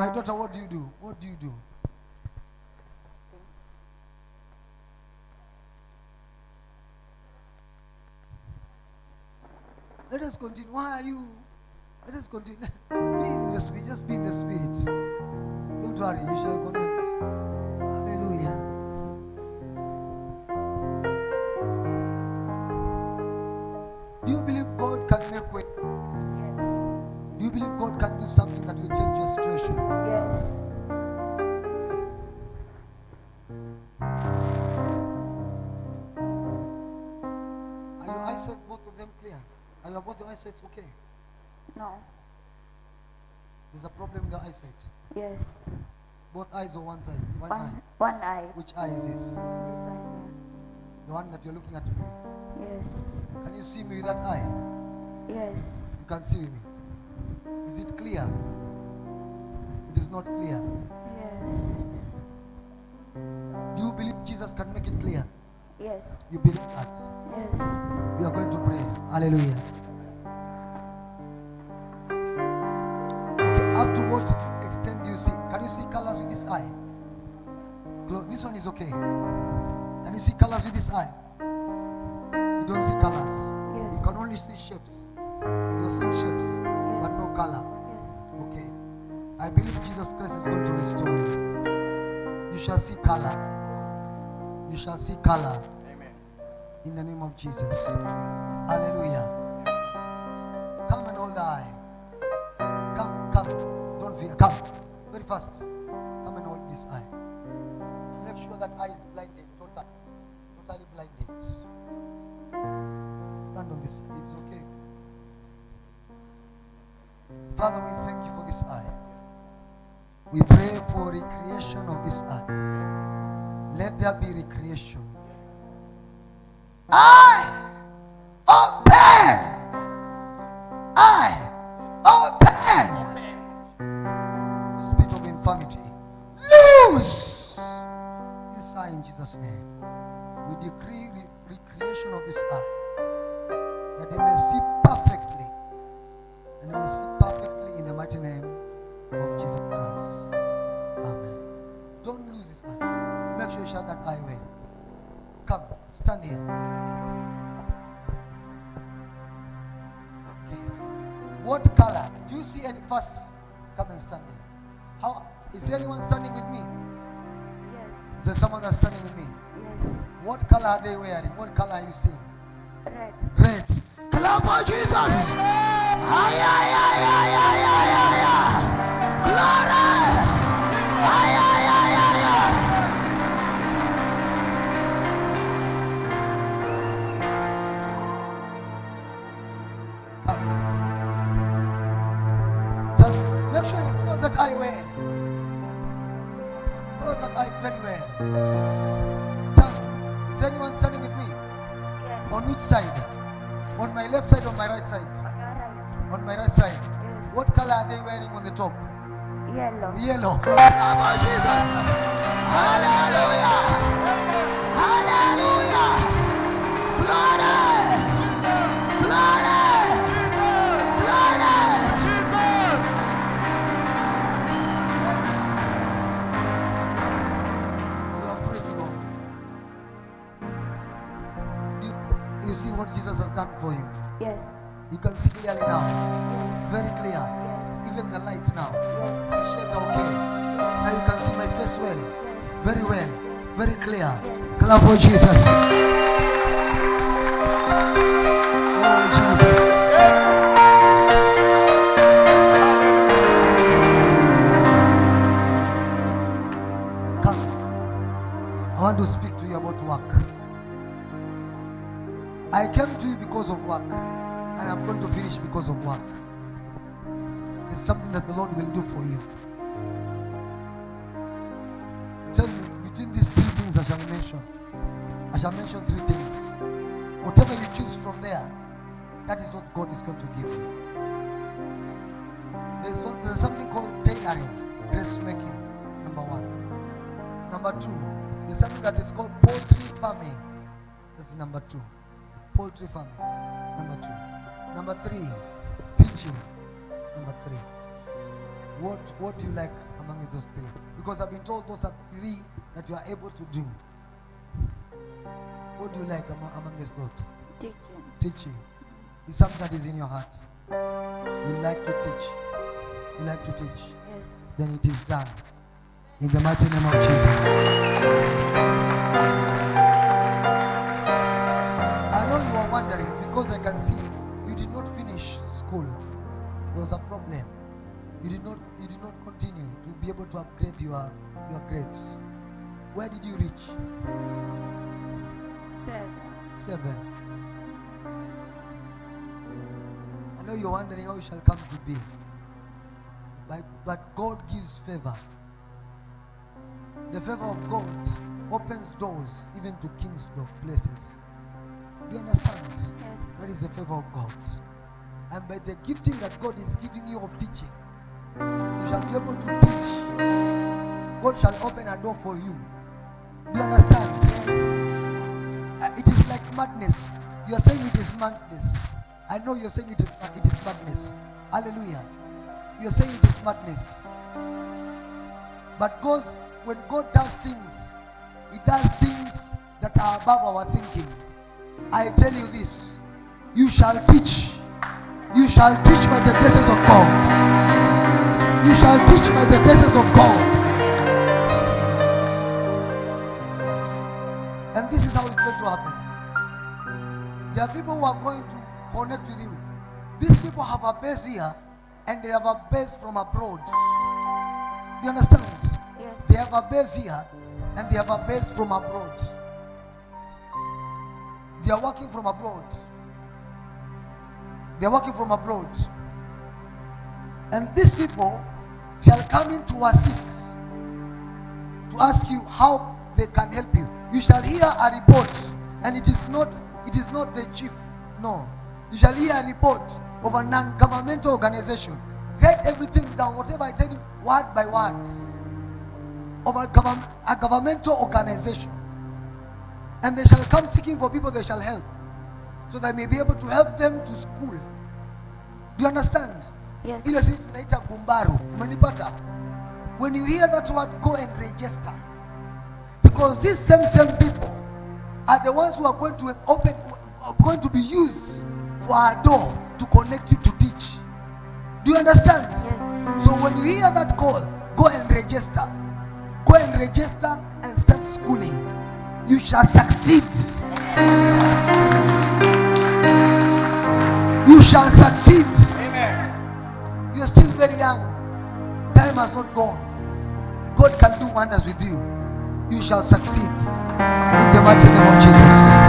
My daughter, what do you do? What do you do? Let us continue. Why are you? Let us continue. Be in the spirit. Just be in the spirit. Don't worry. You shall connect. Hallelujah. Do you believe God can make way? Yes. Do you believe God can do something that will change your situation? Yes. Are your eyesight, both of them, clear? Are your both your eyesight okay? No. There's a problem with the eyesight. Yes. Both eyes or one side? One eye. One eye. Which eye is this? This one. The one that you're looking at me with. Yes. Can you see me with that eye? Yes. You can see me. Is it clear? It is not clear. Yes. Do you believe Jesus can make it clear? Yes. You believe that? Yes. We are going to pray. Hallelujah. Okay, up to what extent do you see? Can you see colors with this eye? This one is okay. Can you see colors with this eye? You don't see colors. Yes. You can only see shapes. You're seeing shapes, but no color. Yes. Okay. I believe Jesus Christ is going to restore you. You shall see color. You shall see color. Amen. In the name of Jesus. Hallelujah. Come and hold the eye. Come. Don't fear. Come. Very fast. Come and hold this eye. Make sure that eye is blinded. Totally blinded. Stand on this side. It's okay. Father, we thank you for this eye. We pray for recreation of this eye. Let there be recreation. Eye open. Eye open. The spirit of infirmity, loose this eye in Jesus' name. We decree recreation of this eye, that he may see perfectly, and he may see perfectly in the mighty name of Jesus Christ. Amen. Don't lose this eye. Make sure you shut that eye away. Come, stand here. Okay. What color? Do you see any? First, come and stand here. How is anyone standing with me? Yes. Is there someone that's standing with me? Yes. What color are they wearing? What color are you seeing? Red. Red. Clap for Jesus. Ay, ay, ay, ay, ay, ay, ay, ay. Glory. Ay, ay, ay, ay, ay. Come. Just make sure you close that eye well. Close that eye very well. Is anyone standing with me? Yes. On which side? On my left side or my right side? On your right. On my right side. Yes. What color are they wearing on the top? Yellow. Yellow. Clap for Jesus. Hallelujah. Hallelujah. Glory. Glory. Glory. You are free to go. You see what Jesus has done for you. Yes. You can see clearly now. Yes. Very clear. Yes. Even the light now. Yes. The shades are okay. Now you can see my face well. Very well. Very clear. Clap for Jesus. Oh, Jesus. Come. I want to speak to you about work. I came to you because of work, and I'm going to finish because of work. There's something that the Lord will do for you. Tell me, between these three things I shall mention three things. Whatever you choose from there, that is what God is going to give you. There's something called tailoring, dressmaking, number one. Number two, there's something that is called poultry farming. That's number two. Poultry farming, number two. Number three, teaching, number three. What do you like among those three? Because I've been told those are three that you are able to do. What do you like among those? Teaching. Teaching. It's something that is in your heart. You like to teach. You like to teach. Yes. Then it is done. In the mighty name of Jesus. I know you are wondering, because I can see you did not finish school. There was a problem. You did not continue to be able to upgrade your grades. Where did you reach? 7. I know you're wondering how you shall come to be. But God gives favor. The favor of God opens doors even to king's places. Do you understand? Yes. That is the favor of God. And by the gifting that God is giving you of teaching, you shall be able to teach. God shall open a door for you. Do you understand? It is like madness. You are saying it is madness. I know you're saying it is madness. Hallelujah. You're saying it is madness. But when God does things, He does things that are above our thinking. I tell you this, you shall teach. You shall teach by the graces of God. You shall teach by the graces of God. And this is how it's going to happen. There are people who are going to connect with you. These people have a base here and they have a base from abroad. Do you understand? Yes. They have a base here and they have a base from abroad. They are working from abroad. They are working from abroad. And these people shall come in to assist, to ask you how they can help you. You shall hear a report, and it is not the chief. No. You shall hear a report of a non-governmental organization. Write everything down, whatever I tell you, word by word. Of a governmental organization. And they shall come seeking for people they shall help, so they may be able to help them to school. Do you understand? Yes. Ile si tunaita gumbaru. Umenipata? When you hear that word, go and register. Because these same people are the ones who are going to be used for a door to connect you to teach. Do you understand? Yes. So when you hear that call, go and register. Go and register and start schooling. You shall succeed. You shall succeed. Amen. You are still very young. Time has not gone. God can do wonders with you. You shall succeed in the mighty name of Jesus.